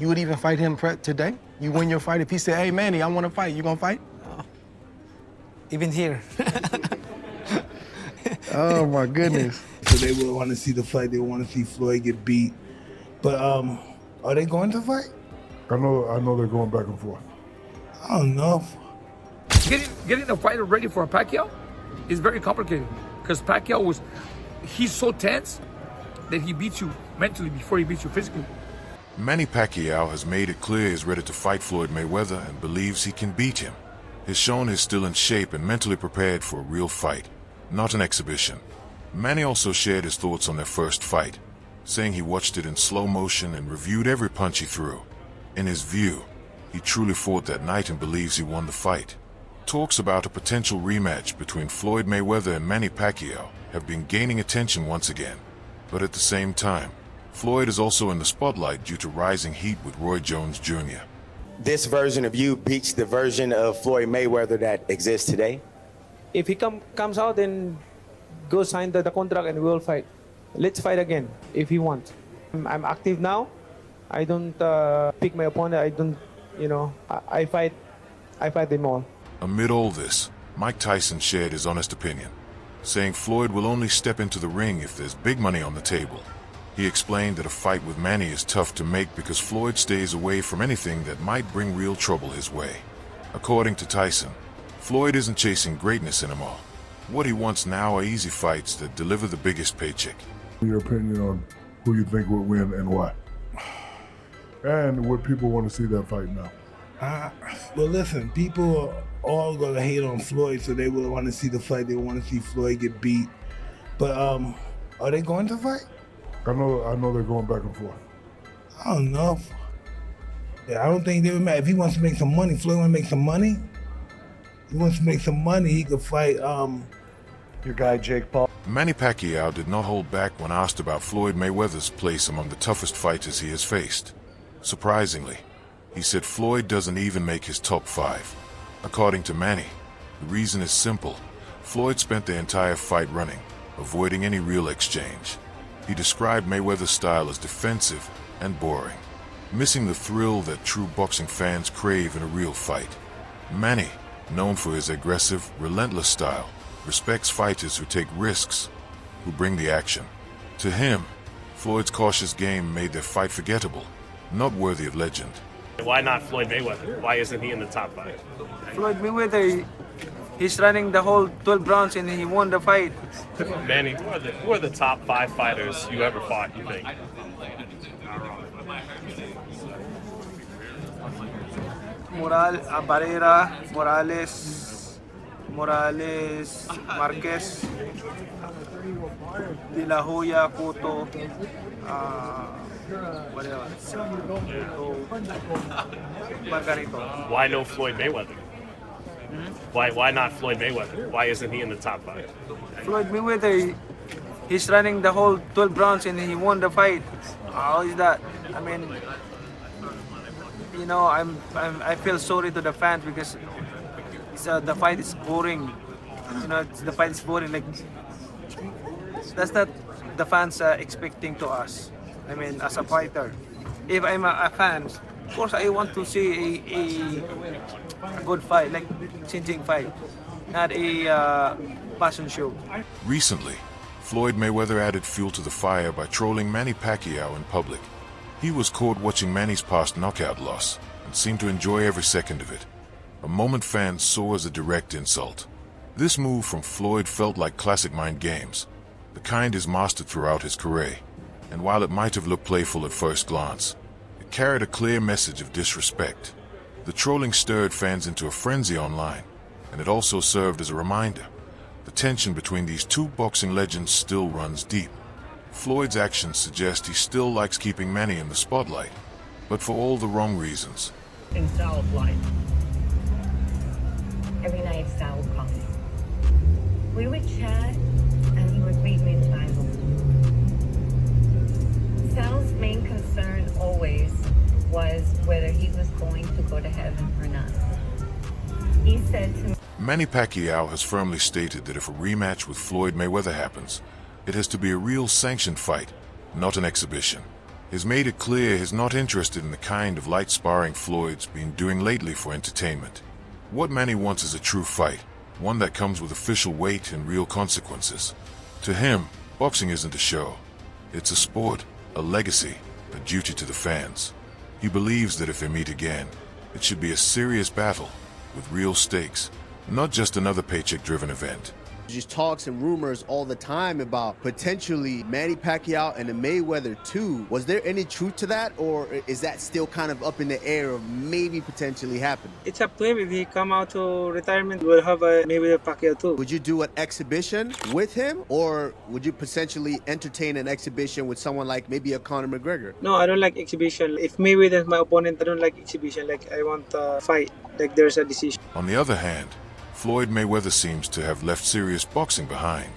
You would even fight him today? You win your fight. If he said, hey, Manny, I want to fight, you gonna fight? Even here. Oh, my goodness. So they will want to see the fight. They want to see Floyd get beat. But are they going to fight? I know they're going back and forth. I don't know. Getting the fighter ready for a Pacquiao is very complicated because Pacquiao he's so tense that he beats you mentally before he beats you physically. Manny Pacquiao has made it clear he's ready to fight Floyd Mayweather and believes he can beat him. He's shown he's still in shape and mentally prepared for a real fight, not an exhibition. Manny also shared his thoughts on their first fight, saying he watched it in slow motion and reviewed every punch he threw. In his view, he truly fought that night and believes he won the fight. Talks about a potential rematch between Floyd Mayweather and Manny Pacquiao have been gaining attention once again. But at the same time, Floyd is also in the spotlight due to rising heat with Roy Jones Jr. This version of you beats the version of Floyd Mayweather that exists today? If he comes out and go sign the contract and we'll fight. Let's fight again if he wants. I'm active now. I don't pick my opponent. I don't, I fight them all. Amid all this, Mike Tyson shared his honest opinion, saying Floyd will only step into the ring if there's big money on the table. He explained that a fight with Manny is tough to make because Floyd stays away from anything that might bring real trouble his way. According to Tyson, Floyd isn't chasing greatness anymore. What he wants now are easy fights that deliver the biggest paycheck. Your opinion on who you think will win and why? And would people want to see that fight now? Well, listen, people are all going to hate on Floyd, so they will want to see the fight. They want to see Floyd get beat. But are they going to fight? I know they're going back and forth. I don't know. Yeah, I don't think they would matter. If he wants to make some money, Floyd wants to make some money. He wants to make some money, he could fight Your guy, Jake Paul. Manny Pacquiao did not hold back when asked about Floyd Mayweather's place among the toughest fighters he has faced. Surprisingly, he said Floyd doesn't even make his top 5. According to Manny, the reason is simple. Floyd spent the entire fight running, avoiding any real exchange. He described Mayweather's style as defensive and boring, missing the thrill that true boxing fans crave in a real fight. Manny, known for his aggressive, relentless style, respects fighters who take risks, who bring the action. To him, Floyd's cautious game made their fight forgettable, not worthy of legend. Why not Floyd Mayweather? Why isn't he in the top 5? Floyd Mayweather, he's running the whole 12 rounds and he won the fight. Manny, who are the top 5 fighters you ever fought, you think? Barrera, Morales, Marquez, De La Hoya, Cotto, what else? Margarito. Why no Floyd Mayweather? Why not Floyd Mayweather? Why isn't he in the top 5? Floyd Mayweather, he's running the whole 12 rounds and he won the fight. How is that? I mean, I feel sorry to the fans because the fight is boring. The fight is boring. Like, that's not the fans expecting to us. I mean, as a fighter, if I'm a fan, of course I want to see a good fight, like changing fight, not a passion show. Recently, Floyd Mayweather added fuel to the fire by trolling Manny Pacquiao in public. He was caught watching Manny's past knockout loss and seemed to enjoy every second of it, a moment fans saw as a direct insult. This move from Floyd felt like classic mind games, the kind he's mastered throughout his career, and while it might have looked playful at first glance, it carried a clear message of disrespect. The trolling stirred fans into a frenzy online, and it also served as a reminder. The tension between these two boxing legends still runs deep. Floyd's actions suggest he still likes keeping Manny in the spotlight, but for all the wrong reasons. In style of life. Every night Sal would call me. We would chat and he would read me the Bible. Sal's main concern always was whether he was going to go to heaven or not. He said to me, Manny Pacquiao has firmly stated that if a rematch with Floyd Mayweather happens, it has to be a real sanctioned fight, not an exhibition. has made it clear he's not interested in the kind of light sparring Floyd's been doing lately for entertainment. What Manny wants is a true fight, one that comes with official weight and real consequences. To him, boxing isn't a show. It's a sport, a legacy, a duty to the fans. He believes that if they meet again, it should be a serious battle with real stakes, not just another paycheck-driven event. Just talks and rumors all the time about potentially Manny Pacquiao and the Mayweather 2. Was there any truth to that, or is that still kind of up in the air of maybe potentially happening? It's up to him. If he come out to retirement, we'll have a Mayweather Pacquiao too. Would you do an exhibition with him, or would you potentially entertain an exhibition with someone like maybe a Conor McGregor? No, I don't like exhibition. If Mayweather is my opponent, I don't like exhibition. Like, I want a fight. Like, there's a decision. On the other hand, Floyd Mayweather seems to have left serious boxing behind.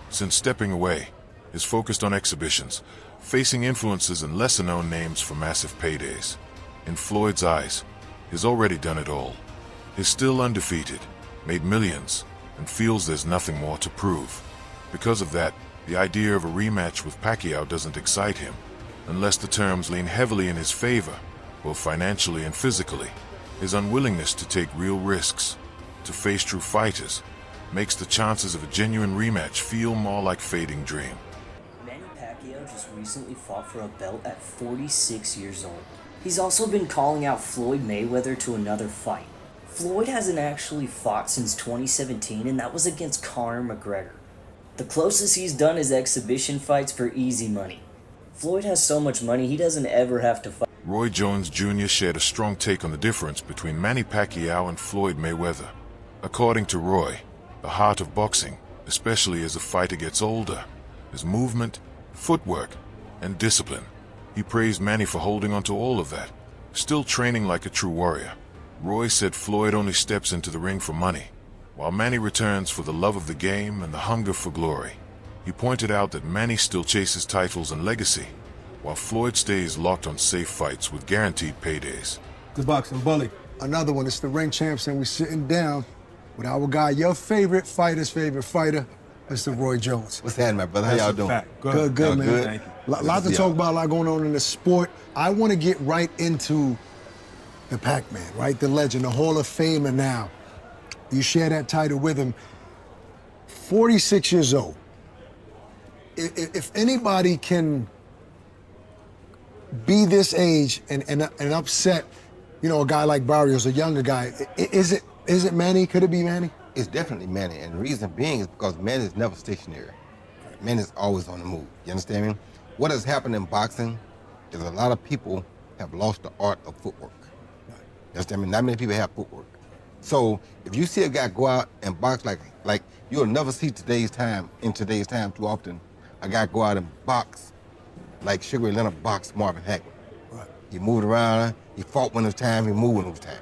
Since stepping away, is focused on exhibitions, facing influences and lesser-known names for massive paydays. In Floyd's eyes, he's already done it all. He's still undefeated, made millions, and feels there's nothing more to prove. Because of that, the idea of a rematch with Pacquiao doesn't excite him, unless the terms lean heavily in his favor, both financially and physically. His unwillingness to take real risks, to face true fighters, makes the chances of a genuine rematch feel more like fading dream. Manny Pacquiao just recently fought for a belt at 46 years old. He's also been calling out Floyd Mayweather to another fight. Floyd hasn't actually fought since 2017, and that was against Conor McGregor. The closest he's done is exhibition fights for easy money. Floyd has so much money he doesn't ever have to fight. Roy Jones Jr. shared a strong take on the difference between Manny Pacquiao and Floyd Mayweather. According to Roy, the heart of boxing, especially as a fighter gets older, is movement, footwork, and discipline. He praised Manny for holding on to all of that, still training like a true warrior. Roy said Floyd only steps into the ring for money, while Manny returns for the love of the game and the hunger for glory. He pointed out that Manny still chases titles and legacy, while Floyd stays locked on safe fights with guaranteed paydays. The boxing bully. Another one. It's the ring champs, and we're sitting down with our guy, your favorite fighter's favorite fighter, Mr. Roy Jones. What's happening, my brother? How y'all doing? Good, man. Good. Thank you. Lot to talk about, a lot going on in the sport. I want to get right into the Pac-Man, right? The legend, the Hall of Famer now. You share that title with him. 46 years old. If anybody can be this age and upset, you know, a guy like Barrios, a younger guy, is it Manny? Could it be Manny? It's definitely Manny, and the reason being is because Manny is never stationary. Manny is always on the move. You understand me? What has happened in boxing is a lot of people have lost the art of footwork. You understand me? Not many people have footwork. So if you see a guy go out and box like you'll never see in today's time too often, a guy go out and box like Sugar Ray Leonard boxed Marvin Hagler. Right. He moved around, he fought when it was time, he moved when it was time.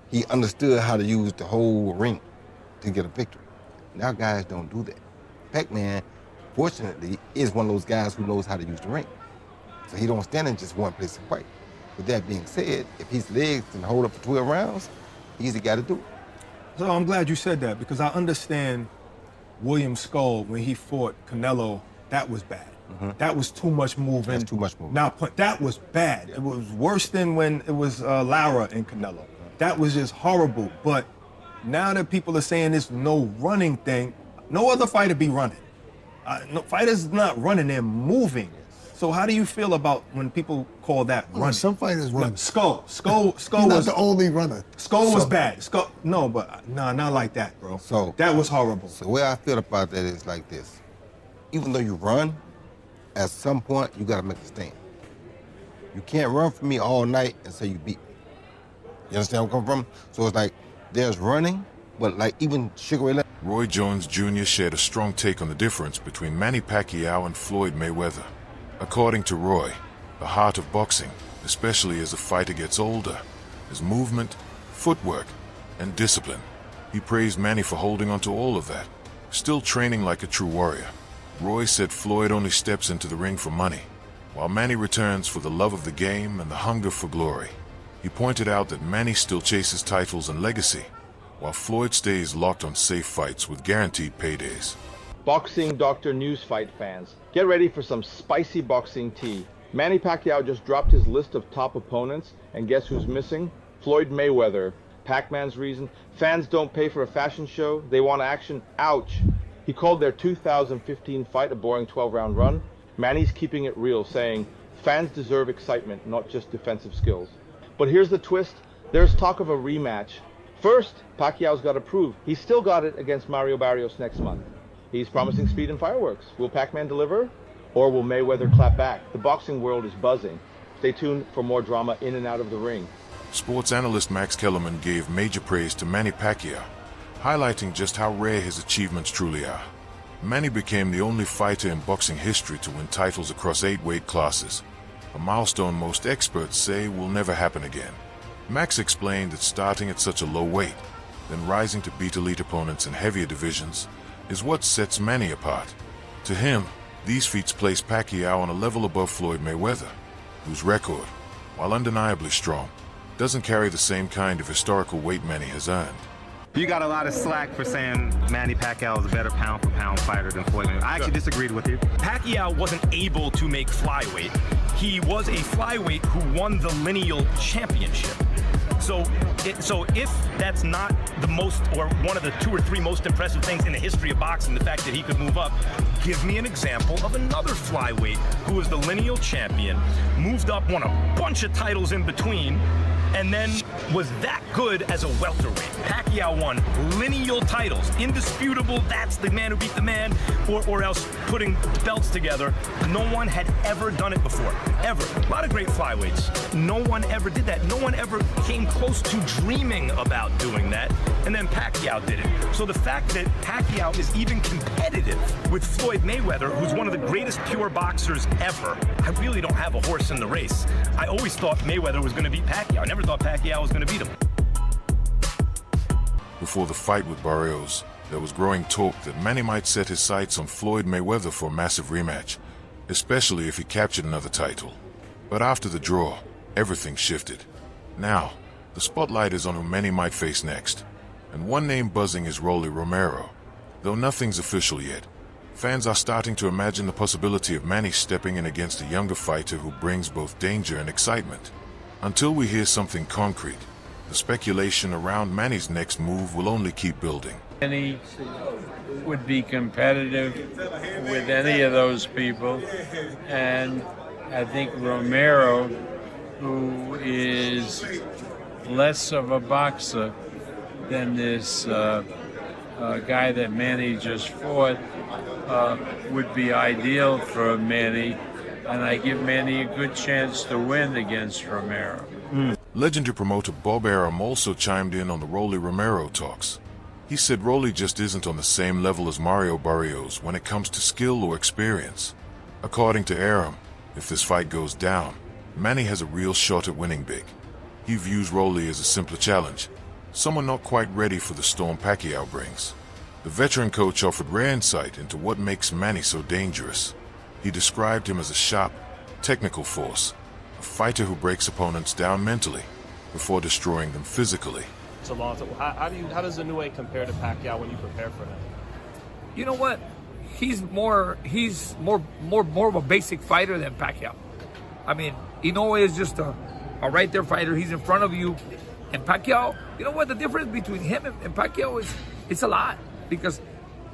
He understood how to use the whole ring to get a victory. Now guys don't do that. Pac-Man, fortunately, is one of those guys who knows how to use the ring. So he don't stand in just one place and fight. With that being said, if his legs can hold up for 12 rounds, he's the guy to do it. So I'm glad you said that, because I understand William Skull, when he fought Canelo, that was bad. Mm-hmm. That was too much moving. That's too much moving. Now, that was bad. Yeah. It was worse than when it was Lara and Canelo. That was just horrible. But now that people are saying this no running thing, no other fighter be running. No, fighters not running, they're moving. So how do you feel about when people call that running? Some fighters run. No, Skull He's was not the only runner. Skull was bad. Not like that, bro. So that was horrible. So the way I feel about that is like this. Even though you run, at some point you gotta make a stand. You can't run from me all night and say you beat me. You understand where I'm coming from? So it's like there's running, but like even Sugar Ray Leonard. Roy Jones Jr. shared a strong take on the difference between Manny Pacquiao and Floyd Mayweather. According to Roy, the heart of boxing, especially as a fighter gets older, is movement, footwork, and discipline. He praised Manny for holding on to all of that, still training like a true warrior. Roy said Floyd only steps into the ring for money, while Manny returns for the love of the game and the hunger for glory. He pointed out that Manny still chases titles and legacy, while Floyd stays locked on safe fights with guaranteed paydays. Boxing Doctor News Fight fans, get ready for some spicy boxing tea. Manny Pacquiao just dropped his list of top opponents, and guess who's missing? Floyd Mayweather. Pac-Man's reason? Fans don't pay for a fashion show, they want action. Ouch. He called their 2015 fight a boring 12-round run. Manny's keeping it real, saying, fans deserve excitement, not just defensive skills. But here's the twist. There's talk of a rematch. First, Pacquiao's got to prove he's still got it against Mario Barrios next month. He's promising speed and fireworks. Will Pac-Man deliver? Or will Mayweather clap back? The boxing world is buzzing. Stay tuned for more drama in and out of the ring. Sports analyst Max Kellerman gave major praise to Manny Pacquiao, highlighting just how rare his achievements truly are. Manny became the only fighter in boxing history to win titles across 8 weight classes, a milestone most experts say will never happen again. Max explained that starting at such a low weight, then rising to beat elite opponents in heavier divisions, is what sets Manny apart. To him, these feats place Pacquiao on a level above Floyd Mayweather, whose record, while undeniably strong, doesn't carry the same kind of historical weight Manny has earned. You got a lot of slack for saying Manny Pacquiao is a better pound-for-pound fighter than Floyd Mayweather. I actually disagreed with you. Pacquiao wasn't able to make flyweight. He was a flyweight who won the lineal championship. So if that's not the most, or one of the 2 or 3 most impressive things in the history of boxing, the fact that he could move up, give me an example of another flyweight who was the lineal champion, moved up, won a bunch of titles in between, and then was that good as a welterweight. Pacquiao won lineal titles, indisputable, that's the man who beat the man, or else putting belts together. No one had ever done it before, ever. A lot of great flyweights. No one ever did that. No one ever came close to dreaming about doing that, and then Pacquiao did it. So the fact that Pacquiao is even competitive with Floyd Mayweather, who's one of the greatest pure boxers ever, I really don't have a horse in the race. I always thought Mayweather was going to beat Pacquiao. I never thought Pacquiao was going to beat him. Before the fight with Barrios, there was growing talk that Manny might set his sights on Floyd Mayweather for a massive rematch, especially if he captured another title. But after the draw, everything shifted. Now, the spotlight is on who Manny might face next, and one name buzzing is Rolly Romero. Though nothing's official yet, fans are starting to imagine the possibility of Manny stepping in against a younger fighter who brings both danger and excitement. Until we hear something concrete, the speculation around Manny's next move will only keep building. Manny would be competitive with any of those people, and I think Romero, who is less of a boxer than this guy that Manny just fought, would be ideal for Manny, and I give Manny a good chance to win against Romero. Legendary promoter Bob Arum also chimed in on the Rolly Romero talks. He said Rolly just isn't on the same level as Mario Barrios when it comes to skill or experience. According to Arum, if this fight goes down, Manny has a real shot at winning big. He views Rolly as a simpler challenge, someone not quite ready for the storm Pacquiao brings. The veteran coach offered rare insight into what makes Manny so dangerous. He described him as a sharp, technical force, a fighter who breaks opponents down mentally before destroying them physically. It's a long time. How does the new weight compare to Pacquiao when you prepare for him? You know what? He's more of a basic fighter than Pacquiao. I mean, Inoue is just a right there fighter. He's in front of you. And Pacquiao, you know what? The difference between him and Pacquiao is it's a lot. Because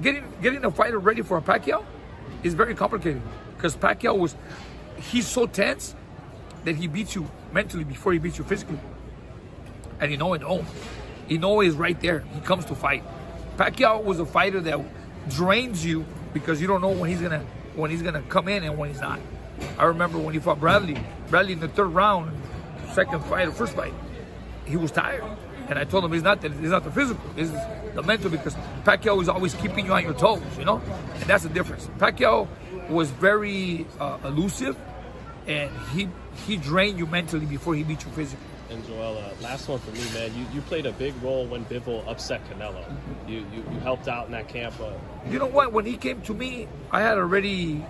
getting a fighter ready for a Pacquiao is very complicated. Because Pacquiao he's so tense that he beats you mentally before he beats you physically. And Inoue is right there. He comes to fight. Pacquiao was a fighter that drains you because you don't know when he's gonna come in and when he's not. I remember when he fought Bradley in the 3rd round, second fight or first fight, he was tired. And I told him it's not the physical, it's the mental, because Pacquiao is always keeping you on your toes, you know? And that's the difference. Pacquiao was very elusive, and he drained you mentally before he beat you physically. And Joel, last one for me, man. You played a big role when Bivol upset Canelo. You helped out in that camp. You know what? When he came to me, I had already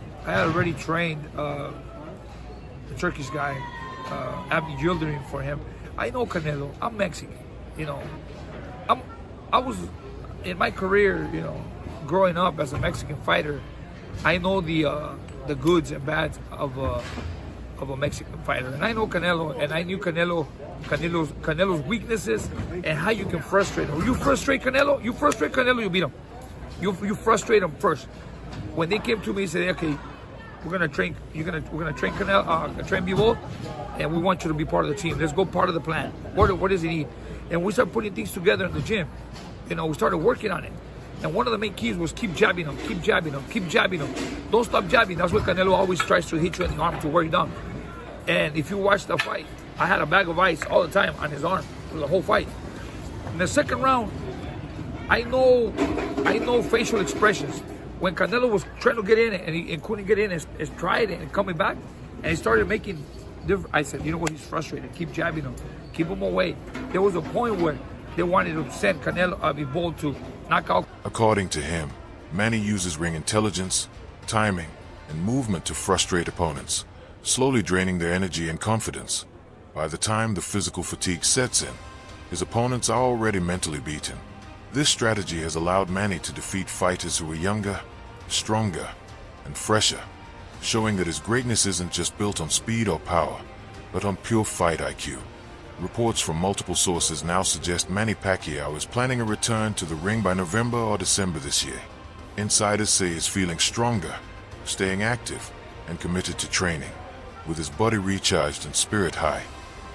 trained the Turkish guy, Abdi Yildirim, for him. I know Canelo. I'm Mexican. You know, I was in my career. You know, growing up as a Mexican fighter, I know the goods and bads of of a Mexican fighter. And I know Canelo, and I knew Canelo's weaknesses and how you can frustrate him. You frustrate Canelo, you beat him. You frustrate him first. When they came to me and said, okay, we're gonna train Canelo, train Bivol, and we want you to be part of the team. Let's go part of the plan. What does he need? And we started putting things together in the gym. You know, we started working on it. And one of the main keys was keep jabbing him, keep jabbing him, keep jabbing him. Don't stop jabbing. That's what Canelo always tries to hit you in the arm to wear you down. And if you watch the fight, I had a bag of ice all the time on his arm for the whole fight. In the second round, I know facial expressions. When Canelo was trying to get in and he couldn't get in his stride and coming back, and he started making different, I said, you know what, he's frustrated. Keep jabbing him, keep him away. There was a point where they wanted to send Canelo Bivol to knock out. According to him, Manny uses ring intelligence, timing, and movement to frustrate opponents, slowly draining their energy and confidence. By the time the physical fatigue sets in, his opponents are already mentally beaten. This strategy has allowed Manny to defeat fighters who are younger, stronger, and fresher, showing that his greatness isn't just built on speed or power, but on pure fight IQ. Reports from multiple sources now suggest Manny Pacquiao is planning a return to the ring by November or December this year. Insiders say he's feeling stronger, staying active, and committed to training. With his body recharged and spirit high,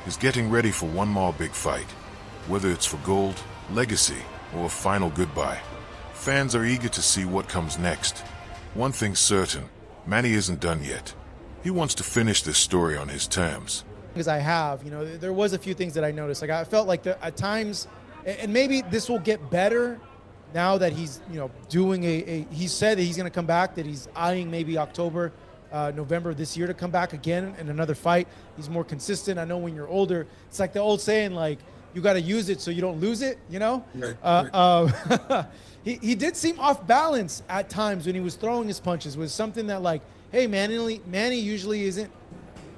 he's getting ready for one more big fight, whether it's for gold, legacy, or a final goodbye. Fans are eager to see what comes next. One thing's certain, Manny isn't done yet. He wants to finish this story on his terms. As I have, you know, there was a few things that I noticed. Like I felt like at times, and maybe this will get better now that he's, you know, doing he said that he's going to come back, that he's eyeing maybe October, November this year to come back again in another fight. He's more consistent. I know when you're older, it's like the old saying, like, you got to use it so you don't lose it, you know? Right. He did seem off balance at times when he was throwing his punches. Was something that, like, hey, Manny usually isn't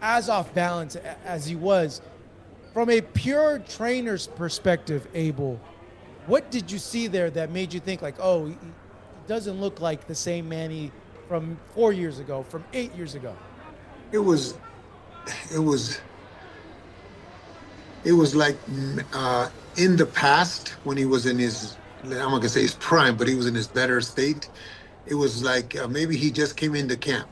as off balance as he was. From a pure trainer's perspective, Abel, what did you see there that made you think, like, oh, he doesn't look like the same Manny from 4 years ago, from 8 years ago? It was like in the past when he was in his, I'm not gonna say his prime, but he was in his better state. It was like maybe he just came into camp.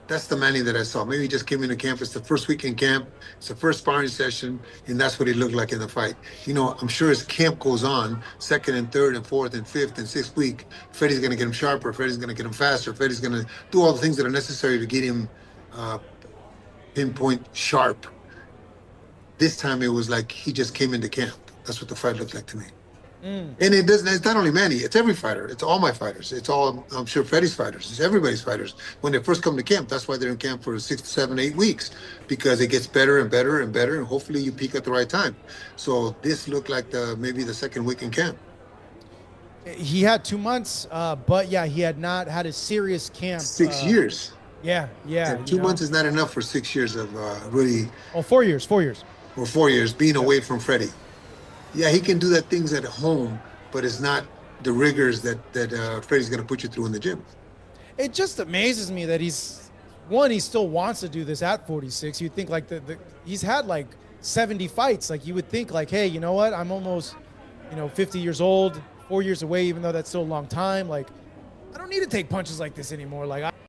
That's the Manny that I saw. Maybe he just came into camp. It's the first week in camp. It's the first sparring session, and that's what he looked like in the fight. You know, I'm sure as camp goes on, second and third and fourth and fifth and sixth week, Freddie's going to get him sharper. Freddie's going to get him faster. Freddie's going to do all the things that are necessary to get him pinpoint sharp. This time it was like he just came into camp. That's what the fight looked like to me. And it's not only Manny, it's every fighter. It's all my fighters. It's all, I'm sure, Freddie's fighters. It's everybody's fighters. When they first come to camp, that's why they're in camp for 6 to 7, 8 weeks, because it gets better and better and better, and hopefully you peak at the right time. So this looked like maybe the second week in camp. He had 2 months, but yeah, he had not had a serious camp. 6 years. Yeah. And 2 months is not enough for 6 years of really. Oh, 4 years. Or 4 years being away from Freddie. Yeah, he can do that things at home, but it's not the rigors that Freddie's going to put you through in the gym. It just amazes me that he still wants to do this at 46. You'd think like he's had like 70 fights. Like you would think like, hey, you know what? I'm almost, 50 years old, 4 years away, even though that's still a long time. Like, I don't need to take punches like this anymore. Like